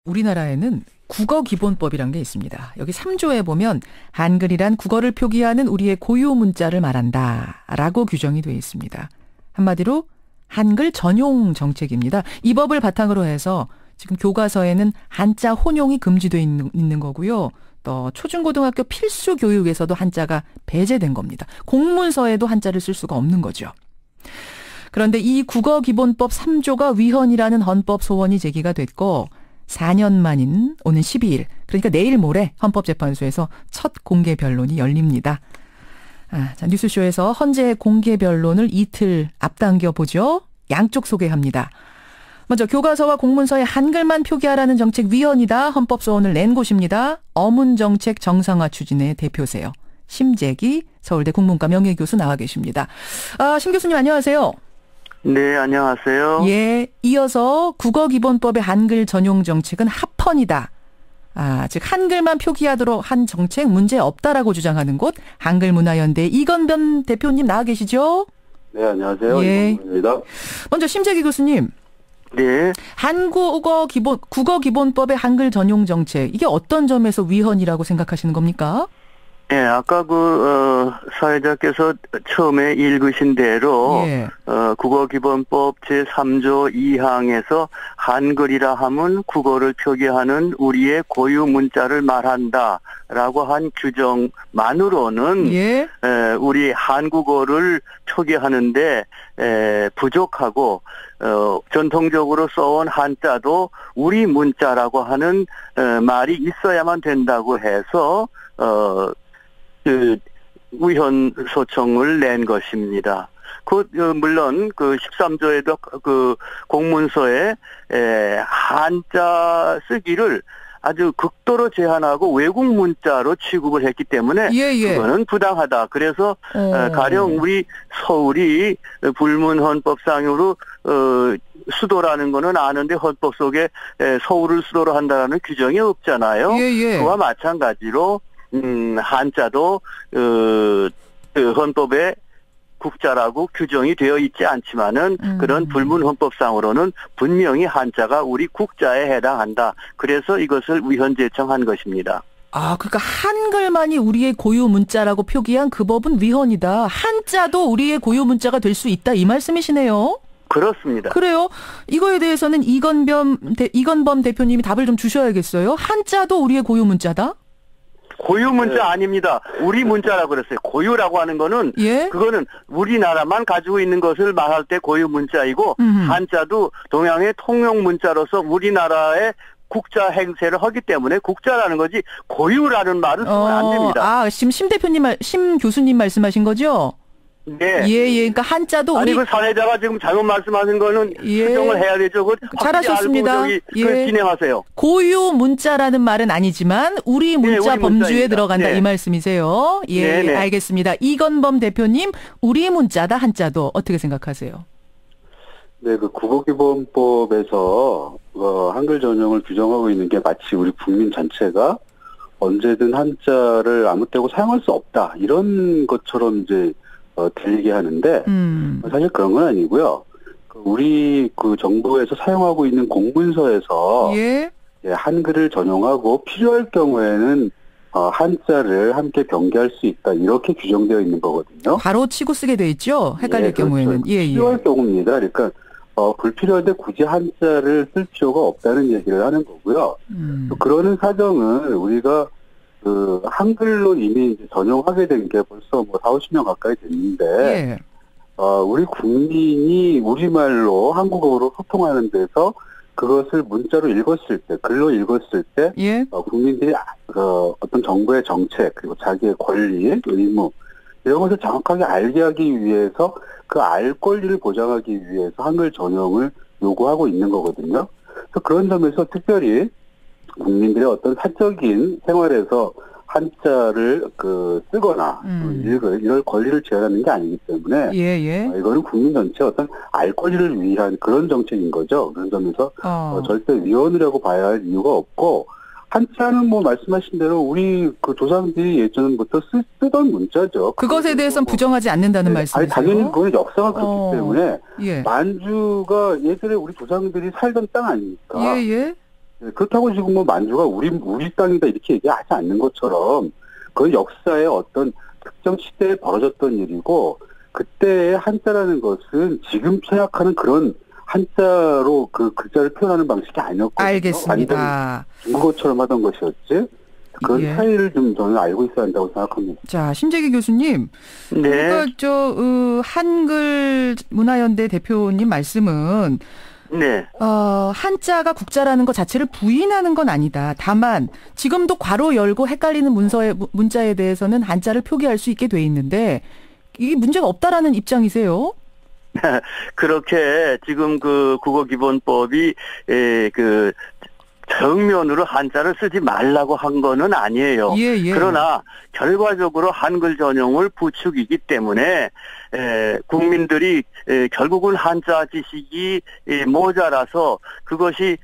우리나라에는 국어기본법이란 게 있습니다. 여기 3조에 보면 한글이란 국어를 표기하는 우리의 고유 문자를 말한다 라고 규정이 되어 있습니다. 한마디로 한글 전용 정책입니다. 이 법을 바탕으로 해서 지금 교과서에는 한자 혼용이 금지되어 있는 거고요. 또 초중고등학교 필수 교육에서도 한자가 배제된 겁니다. 공문서에도 한자를 쓸 수가 없는 거죠. 그런데 이 국어기본법 3조가 위헌이라는 헌법 소원이 제기가 됐고 4년 만인 오는 12일, 그러니까 내일 모레 헌법재판소에서 첫 공개 변론이 열립니다. 자, 뉴스쇼에서 헌재 공개 변론을 이틀 앞당겨 보죠. 양쪽 소개합니다. 먼저 교과서와 공문서에 한글만 표기하라는 정책 위헌이다. 헌법 소원을 낸 곳입니다. 어문정책 정상화 추진의 대표세요. 심재기 서울대 국문과 명예교수 나와 계십니다. 심 교수님 안녕하세요. 네, 안녕하세요. 예, 이어서 국어기본법의 한글 전용 정책은 합헌이다. 즉 한글만 표기하도록 한 정책 문제 없다라고 주장하는 곳 한글문화연대 이건변 대표님 나와 계시죠? 네, 안녕하세요. 예. 이건변입니다. 먼저 심재기 교수님. 네. 국어기본법의 한글 전용 정책 이게 어떤 점에서 위헌이라고 생각하시는 겁니까? 네, 아까 사회자께서 처음에 읽으신 대로 예. 국어기본법 제3조 2항에서 한글이라 함은 국어를 표기하는 우리의 고유 문자를 말한다라고 한 규정만으로는 예. 우리 한국어를 표기하는데 부족하고 전통적으로 써온 한자도 우리 문자라고 하는 말이 있어야만 된다고 해서 위헌 소청을 낸 것입니다. 물론 13조에도 공문서에 한자 쓰기를 아주 극도로 제한하고 외국 문자로 취급을 했기 때문에 그거는 부당하다. 그래서 가령 우리 서울이 불문헌법상으로 수도라는 거는 아는데 헌법 속에 서울을 수도로 한다는 규정이 없잖아요. 그와 마찬가지로 한자도 헌법에 국자라고 규정이 되어 있지 않지만은 그런 불문헌법상으로는 분명히 한자가 우리 국자에 해당한다. 그래서 이것을 위헌 제청한 것입니다. 그러니까 한글만이 우리의 고유 문자라고 표기한 그 법은 위헌이다. 한자도 우리의 고유 문자가 될 수 있다. 이 말씀이시네요. 그렇습니다. 그래요? 이거에 대해서는 이건범 대표님이 답을 좀 주셔야겠어요. 한자도 우리의 고유 문자다? 고유 문자 아닙니다. 우리 문자라고 그랬어요. 고유라고 하는 거는 그거는 우리나라만 가지고 있는 것을 말할 때 고유 문자이고 한자도 동양의 통용 문자로서 우리나라의 국자 행세를 하기 때문에 국자라는 거지 고유라는 말은 쓰면 안 됩니다. 지금 심 교수님 말씀하신 거죠? 네. 그러니까 한자도 아니 그 사회자가 지금 잘못 말씀하신 거는 수정을 해야 되죠. 잘하셨습니다. 진행하세요. 고유 문자라는 말은 아니지만 우리 문자 우리 범주에 문자입니다. 들어간다 이 말씀이세요. 네네. 알겠습니다. 이건범 대표님 우리 문자다 한자도 어떻게 생각하세요? 네, 국어기본법에서 한글 전용을 규정하고 있는 게 마치 우리 국민 전체가 언제든 한자를 아무 때고 사용할 수 없다 이런 것처럼 이제 들리게 하는데 사실 그런 건 아니고요. 우리 정부에서 사용하고 있는 공문서에서 한글을 전용하고 필요할 경우에는 한자를 함께 병기할 수 있다 이렇게 규정되어 있는 거거든요. 바로 치고 쓰게 돼 있죠. 헷갈릴 경우에는. 필요할 경우입니다. 그러니까 불필요한데 굳이 한자를 쓸 필요가 없다는 얘기를 하는 거고요. 그러는 사정은 우리가 한글로 이미 이제 전용하게 된 게 벌써 4, 50년 가까이 됐는데, 우리 국민이 우리말로 한국어로 소통하는 데서 그것을 문자로 읽었을 때, 글로 읽었을 때, 국민들이 어떤 정부의 정책, 그리고 자기의 권리, 의무, 이런 것을 정확하게 알게 하기 위해서 그 알 권리를 보장하기 위해서 한글 전용을 요구하고 있는 거거든요. 그래서 그런 점에서 특별히 국민들의 어떤 사적인 생활에서 한자를 쓰거나 읽을 이럴 권리를 제한하는 게 아니기 때문에 이거는 국민 전체 어떤 알 권리를 위한 그런 정책인 거죠. 그런 점에서 절대 위헌이라고 봐야 할 이유가 없고 한자는 말씀하신 대로 우리 조상들이 예전부터 쓰던 문자죠. 그것에 대해서는 부정하지 않는다는 말씀이세요? 당연히 그건 역사가 그렇기 때문에 만주가 예전에 우리 조상들이 살던 땅 아닙니까? 그렇다고 지금 뭐 만주가 우리 땅이다 이렇게 얘기하지 않는 것처럼 그 역사의 어떤 특정 시대에 벌어졌던 일이고 그때의 한자라는 것은 지금 생각하는 그런 한자로 그 글자를 표현하는 방식이 아니었거든요. 알겠습니다. 중국어처럼 하던 것이었지. 그런 예. 차이를 좀 저는 알고 있어야 한다고 생각합니다. 자, 심재기 교수님. 네. 그러니까 한글 문화연대 대표님 말씀은 네. 한자가 국자라는 것 자체를 부인하는 건 아니다. 다만 지금도 괄호 열고 헷갈리는 문자에 대해서는 한자를 표기할 수 있게 돼 있는데 이게 문제가 없다라는 입장이세요? 그렇게 지금 그 국어기본법이 그 정면으로 한자를 쓰지 말라고 한 거는 아니에요. 예. 그러나 결과적으로 한글 전용을 부추기기 때문에 국민들이 결국은 한자 지식이 모자라서 그것이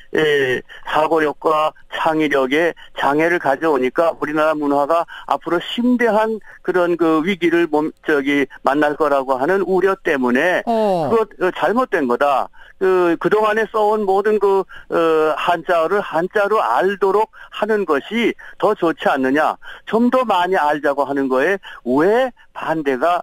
사고력과 창의력에 장애를 가져오니까 우리나라 문화가 앞으로 심대한 그런 그 위기를 만날 거라고 하는 우려 때문에 그거 잘못된 거다. 그동안에 써온 모든 한자어를 한자로 알도록 하는 것이 더 좋지 않느냐. 좀 더 많이 알자고 하는 거에 왜 반대가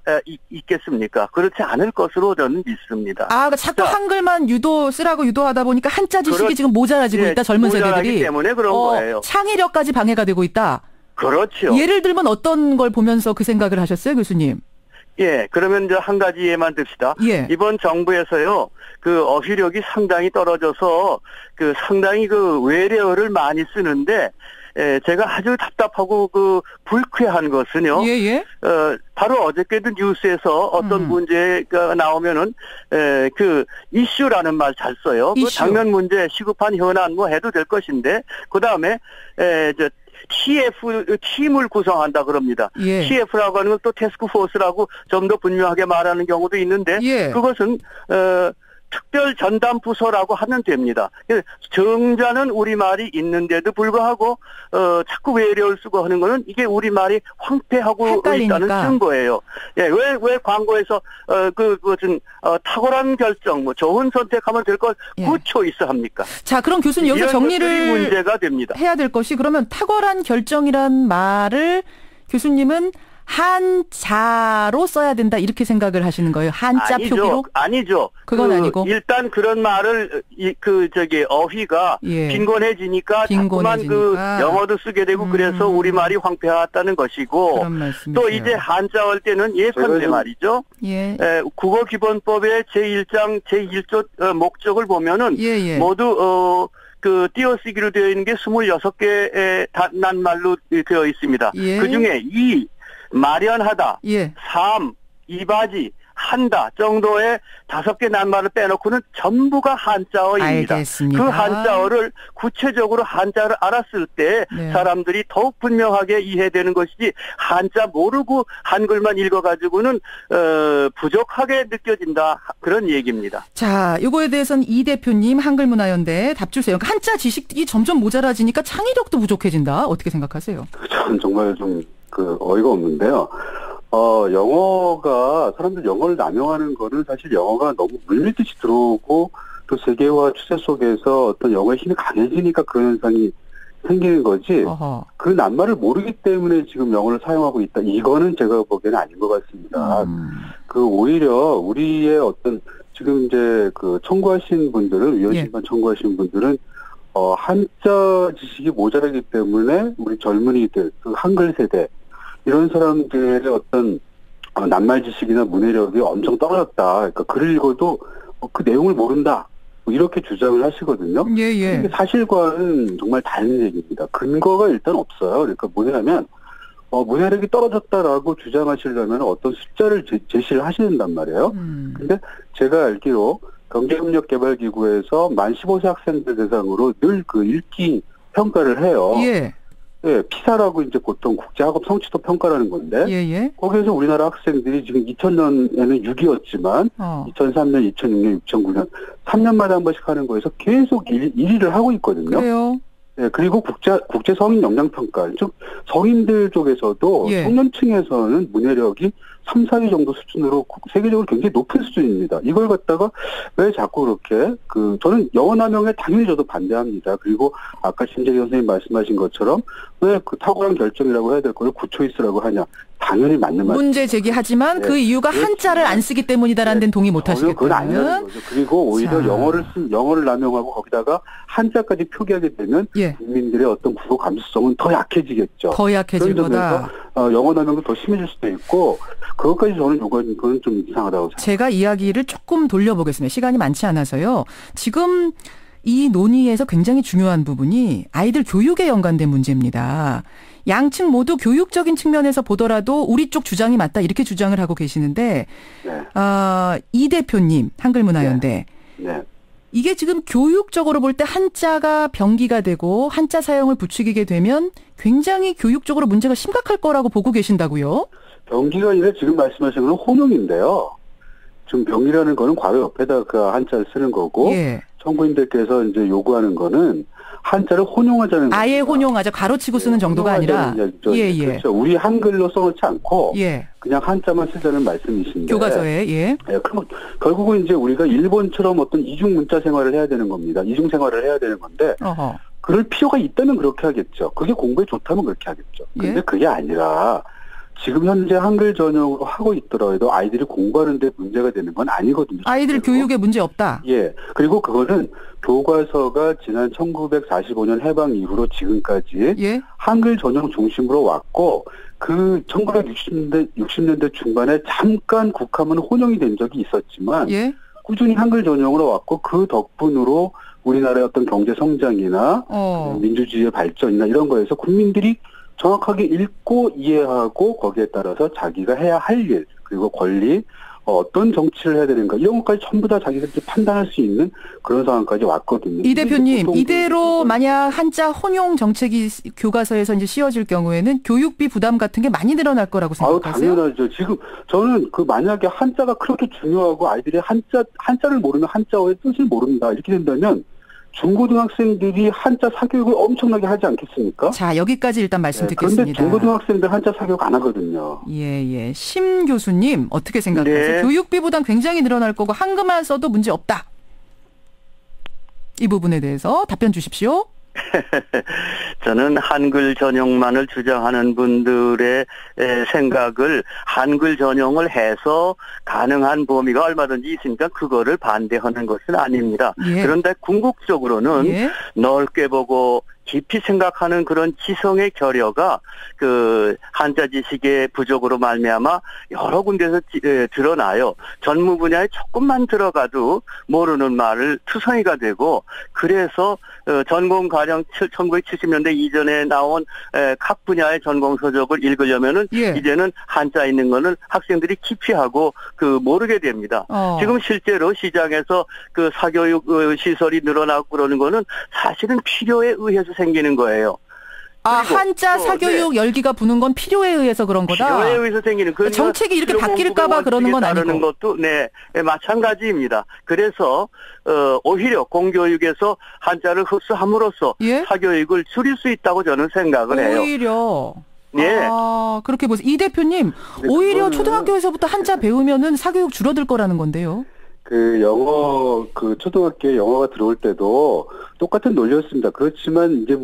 있겠습니까? 그렇지 않을 것으로 저는 믿습니다. 그러니까 자꾸 한글만 쓰라고 유도하다 보니까 한자 지식이 지금 모자라지고 있다. 젊은 세대들이. 때문에 그런 거예요. 창의력까지 방해가 되고 있다. 그렇죠. 예를 들면 어떤 걸 보면서 그 생각을 하셨어요, 교수님? 예, 그러면 이제 한 가지 예만 듭시다. 예. 이번 정부에서요, 어휘력이 상당히 떨어져서 상당히 외래어를 많이 쓰는데, 제가 아주 답답하고 불쾌한 것은요. 예. 바로 어저께도 뉴스에서 어떤 문제가 나오면은 이슈라는 말 잘 써요. 이슈. 당면 문제, 시급한 현안 해도 될 것인데, 그 다음에 팀을 구성한다 그럽니다. 예. TF라고 하는 건 또 태스크포스라고 좀 더 분명하게 말하는 경우도 있는데, 예. 그것은 특별 전담 부서라고 하면 됩니다. 정자는 우리말이 있는데도 불구하고 자꾸 외래어를 쓰고 하는 거는 이게 우리말이 황폐하고 헷갈리니까. 있다는 증거예요. 예, 왜 광고에서 그것은 탁월한 결정, 좋은 선택하면 될 것 구초 있어 합니까? 자, 그럼 교수님 여기서 정리를 문제가 됩니다. 해야 될 것이 그러면 탁월한 결정이란 말을 교수님은 한자로 써야 된다 이렇게 생각을 하시는 거예요? 한자 표기로? 아니죠. 그건 아니고. 일단 그런 말을 어휘가 빈곤해지니까 자꾸만 영어도 쓰게 되고 그래서 우리말이 황폐하다는 것이고 그런 말씀이세요. 또 이제 한자 할 때는 예컨대 말이죠. 예. 국어기본법의 제1장 제1조 목적을 보면은 모두 띄어쓰기로 되어 있는 게 26개의 낱말로 되어 있습니다. 예. 그중에 마련하다, 삶, 이바지, 한다 정도의 5개 낱말을 빼놓고는 전부가 한자어입니다. 알겠습니다. 그 한자어를 구체적으로 한자를 알았을 때 사람들이 더욱 분명하게 이해되는 것이지 한자 모르고 한글만 읽어가지고는 부족하게 느껴진다 그런 얘기입니다. 자, 이거에 대해서는 이 대표님 한글문화연대 답 주세요. 그러니까 한자 지식이 점점 모자라지니까 창의력도 부족해진다. 어떻게 생각하세요? 저는 정말 좀 어이가 없는데요. 사람들 영어를 남용하는 거는 사실 영어가 너무 물밀듯이 들어오고 또 세계화 추세 속에서 어떤 영어의 힘이 강해지니까 그런 현상이 생기는 거지. 그 낱말을 모르기 때문에 지금 영어를 사용하고 있다. 이거는 제가 보기에는 아닌 것 같습니다. 오히려 우리의 어떤 지금 이제 청구하신 분들은 위헌심판 청구하신 분들은 한자 지식이 모자라기 때문에 우리 젊은이들, 한글 세대 이런 사람들의 어떤 낱말 지식이나 문해력이 엄청 떨어졌다. 그러니까 글을 읽어도 그 내용을 모른다. 이렇게 주장을 하시거든요. 예. 사실과는 정말 다른 얘기입니다. 근거가 일단 없어요. 그러니까 뭐냐면 문해력이 떨어졌다라고 주장하시려면 어떤 숫자를 제시를 하셔야 된단 말이에요. 근데 제가 알기로 경제협력개발기구에서 만 15세 학생들 대상으로 늘 읽기 평가를 해요. 예, 피사라고 이제 보통 국제학업 성취도 평가라는 건데, 거기에서 우리나라 학생들이 지금 2000년에는 6위였지만, 2003년, 2006년, 2009년, 3년마다 한 번씩 하는 거에서 계속 1위를 하고 있거든요. 그래요? 예, 그리고 국제 성인 역량 평가, 즉 성인들 쪽에서도 청년층에서는 문해력이 3, 4위 정도 수준으로 세계적으로 굉장히 높은 수준입니다. 이걸 갖다가 왜 자꾸 그렇게 저는 영어 남용에 당연히 저도 반대합니다. 그리고 아까 신재기 선생님 말씀하신 것처럼 왜 그 탁월한 결정이라고 해야 될 걸 굿초이스라고 하냐. 당연히 맞는 말이죠. 문제 제기하지만 그 이유가 한자를 안 쓰기 때문이다라는 데는 동의 못 하시겠다는. 그건 아니라는 거죠. 그리고 오히려 영어를 남용하고 거기다가 한자까지 표기하게 되면 국민들의 어떤 국어 감수성은 더 약해지겠죠. 더 약해질 거다. 영어 남용도 더 심해질 수도 있고 그것까지 저는 그건 좀 이상하다고 생각합니다. 제가 이야기를 조금 돌려보겠습니다. 시간이 많지 않아서요. 지금 이 논의에서 굉장히 중요한 부분이 아이들 교육에 연관된 문제입니다. 양측 모두 교육적인 측면에서 보더라도 우리 쪽 주장이 맞다 이렇게 주장을 하고 계시는데 이 대표님 한글문화연대 이게 지금 교육적으로 볼 때 한자가 병기가 되고 한자 사용을 부추기게 되면 굉장히 교육적으로 문제가 심각할 거라고 보고 계신다고요? 병기가 아니라 지금 말씀하신 건 혼용인데요. 지금 병이라는 거는 괄호 옆에다 그 한자를 쓰는 거고 청구인들께서 이제 요구하는 거는 한자를 혼용하자는 아예 겁니다. 혼용하자 가로치고 쓰는 정도가 아니라 그렇죠. 우리 한글로 써놓지 않고 그냥 한자만 쓰자는 말씀이신데 교과서에 그럼 결국은 이제 우리가 일본처럼 어떤 이중 문자 생활을 해야 되는 겁니다. 이중 생활을 해야 되는 건데 그럴 필요가 있다면 그렇게 하겠죠. 그게 공부에 좋다면 그렇게 하겠죠. 근데 그게 아니라 지금 현재 한글 전형으로 하고 있더라도 아이들이 공부하는 데 문제가 되는 건 아니거든요. 아이들 교육에 문제 없다. 그리고 그거는 교과서가 지난 1945년 해방 이후로 지금까지 한글 전형 중심으로 왔고 그 1960년대 중반에 잠깐 국하면 혼용이 된 적이 있었지만 꾸준히 한글 전형으로 왔고 그 덕분으로 우리나라의 어떤 경제 성장이나 민주주의의 발전이나 이런 거에서 국민들이 정확하게 읽고 이해하고 거기에 따라서 자기가 해야 할 일 그리고 권리 어떤 정치를 해야 되는가 이런 것까지 전부 다 자기들이 판단할 수 있는 그런 상황까지 왔거든요. 이 대표님 이대로 만약 한자 혼용 정책이 교과서에서 이제 씌워질 경우에는 교육비 부담 같은 게 많이 늘어날 거라고 생각하세요? 당연하죠. 지금 저는 만약에 한자가 그렇게 중요하고 아이들이 한자를 모르면 한자어의 뜻을 모른다 이렇게 된다면 중고등학생들이 한자 사교육을 엄청나게 하지 않겠습니까? 자, 여기까지 일단 말씀 듣겠습니다. 그런데 중고등학생들 한자 사교육 안 하거든요. 심 교수님 어떻게 생각하세요? 교육비 부담 굉장히 늘어날 거고 한글만 써도 문제 없다. 이 부분에 대해서 답변 주십시오. 저는 한글 전용만을 주장하는 분들의 생각을 한글 전용을 해서 가능한 범위가 얼마든지 있으니까 그거를 반대하는 것은 아닙니다. 그런데 궁극적으로는 넓게 보고 깊이 생각하는 그런 지성의 결여가 그 한자 지식의 부족으로 말미암아 여러 군데서 드러나요. 전무 분야에 조금만 들어가도 모르는 말을 투성이가 되고 그래서 전공 가령 1970년대 이전에 나온 각 분야의 전공 서적을 읽으려면은 이제는 한자 있는 거는 학생들이 기피하고 모르게 됩니다. 지금 실제로 시장에서 그 사교육 시설이 늘어나고 그러는 거는 사실은 필요에 의해서 생기는 거예요. 한자 사교육 열기가 부는 건 필요에 의해서 그런 거다? 필요에 의해서 생기는. 그러니까 정책이 이렇게 바뀔까 봐 그러는 건 아니고. 것도 마찬가지입니다. 그래서 오히려 공교육에서 한자를 흡수함으로써 사교육을 줄일 수 있다고 저는 생각을 해요. 오히려. 그렇게 보세요. 이 대표님, 오히려 초등학교에서부터 한자 배우면은 사교육 줄어들 거라는 건데요. 초등학교에 영어가 들어올 때도 똑같은 논리였습니다. 그렇지만 이제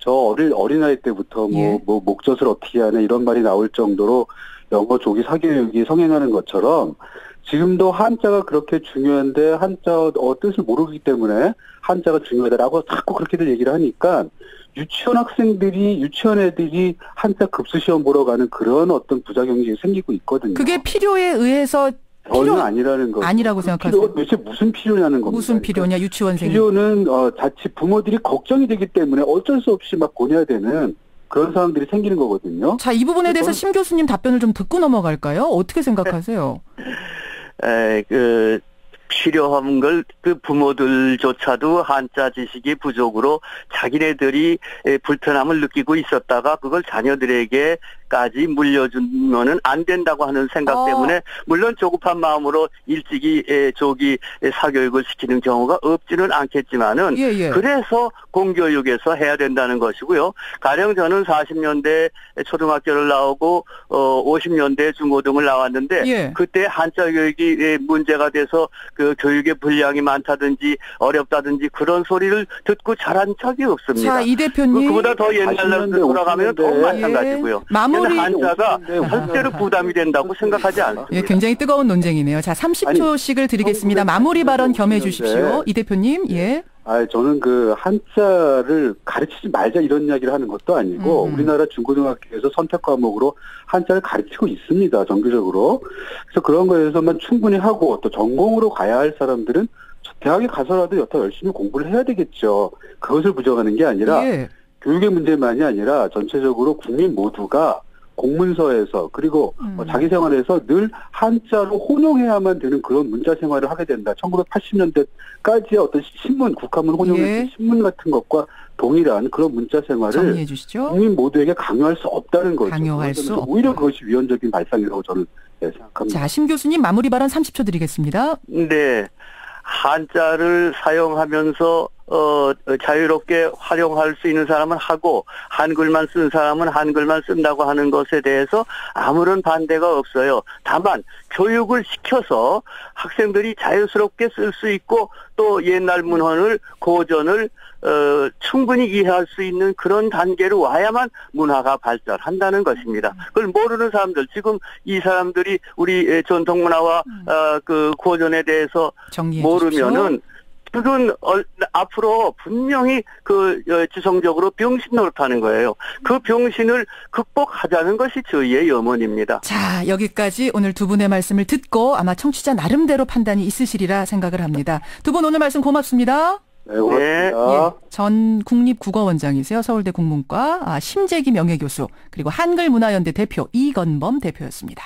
저 어린아이 때부터 목젖을 어떻게 하냐 이런 말이 나올 정도로 영어 조기 사교육이 성행하는 것처럼 지금도 한자가 그렇게 중요한데 한자 뜻을 모르기 때문에 한자가 중요하다라고 자꾸 그렇게들 얘기를 하니까 유치원 애들이 한자 급수 시험 보러 가는 그런 어떤 부작용이 생기고 있거든요. 그게 필요에 의해서 전혀 아니라는 거죠. 아니라고 생각하세요? 도대체 무슨 필요냐는 겁니다. 무슨 필요냐, 유치원생이. 필요는 자칫 부모들이 걱정이 되기 때문에 어쩔 수 없이 막 보내야 되는 그런 상황들이 생기는 거거든요. 자, 이 부분에 대해서 심 교수님 답변을 좀 듣고 넘어갈까요? 어떻게 생각하세요? 필요한 걸 부모들조차도 한자 지식이 부족으로 자기네들이 불편함을 느끼고 있었다가 그걸 자녀들에게 까지 물려주면은 안 된다고 하는 생각 때문에 물론 조급한 마음으로 일찍이 조기 사교육을 시키는 경우가 없지는 않겠지만은 그래서 공교육에서 해야 된다는 것이고요. 가령 저는 40년대 초등학교를 나오고 50년대 중고등을 나왔는데 그때 한자 교육이 문제가 돼서 그 교육의 분량이 많다든지 어렵다든지 그런 소리를 듣고 자란 적이 없습니다. 자, 이 대표님. 그보다 더 옛날로 돌아가면 더 마찬가지고요. 마무리. 한자가 절대로 부담이 된다고 생각하지 않습니다. 굉장히 뜨거운 논쟁이네요. 자, 30초씩을 드리겠습니다. 마무리 발언 겸해 주십시오. 이 대표님. 저는 그 한자를 가르치지 말자 이런 이야기를 하는 것도 아니고 우리나라 중고등학교에서 선택 과목으로 한자를 가르치고 있습니다. 정규적으로. 그래서 그런 거에서만 충분히 하고 또 전공으로 가야 할 사람들은 대학에 가서라도 더 열심히 공부를 해야 되겠죠. 그것을 부정하는 게 아니라 교육의 문제만이 아니라 전체적으로 국민 모두가 공문서에서 그리고 자기 생활에서 늘 한자로 혼용해야만 되는 그런 문자 생활을 하게 된다. 1980년대까지의 어떤 신문, 국한문 혼용의 신문 같은 것과 동일한 그런 문자 생활을 정리해 주시죠. 국민 모두에게 강요할 수 없다는 거죠. 강요할 수 없다. 오히려 그것이 위헌적인 발상이라고 저는 생각합니다. 자, 심 교수님 마무리 발언 30초 드리겠습니다. 네. 한자를 사용하면서 자유롭게 활용할 수 있는 사람은 하고 한글만 쓴 사람은 한글만 쓴다고 하는 것에 대해서 아무런 반대가 없어요. 다만 교육을 시켜서 학생들이 자유스럽게 쓸 수 있고 또 옛날 문헌을 고전을 충분히 이해할 수 있는 그런 단계로 와야만 문화가 발달한다는 것입니다. 그걸 모르는 사람들, 지금 이 사람들이 우리 전통 문화와 그 고전에 대해서 모르면은 그건 앞으로 분명히 그 지성적으로 병신 노릇하는 거예요. 그 병신을 극복하자는 것이 저희의 염원입니다. 자, 여기까지 오늘 두 분의 말씀을 듣고 아마 청취자 나름대로 판단이 있으시리라 생각을 합니다. 두 분 오늘 말씀 고맙습니다. 네, 고맙습니다. 전 국립국어원장이세요. 서울대 국문과 심재기 명예교수 그리고 한글문화연대 대표 이건범 대표였습니다.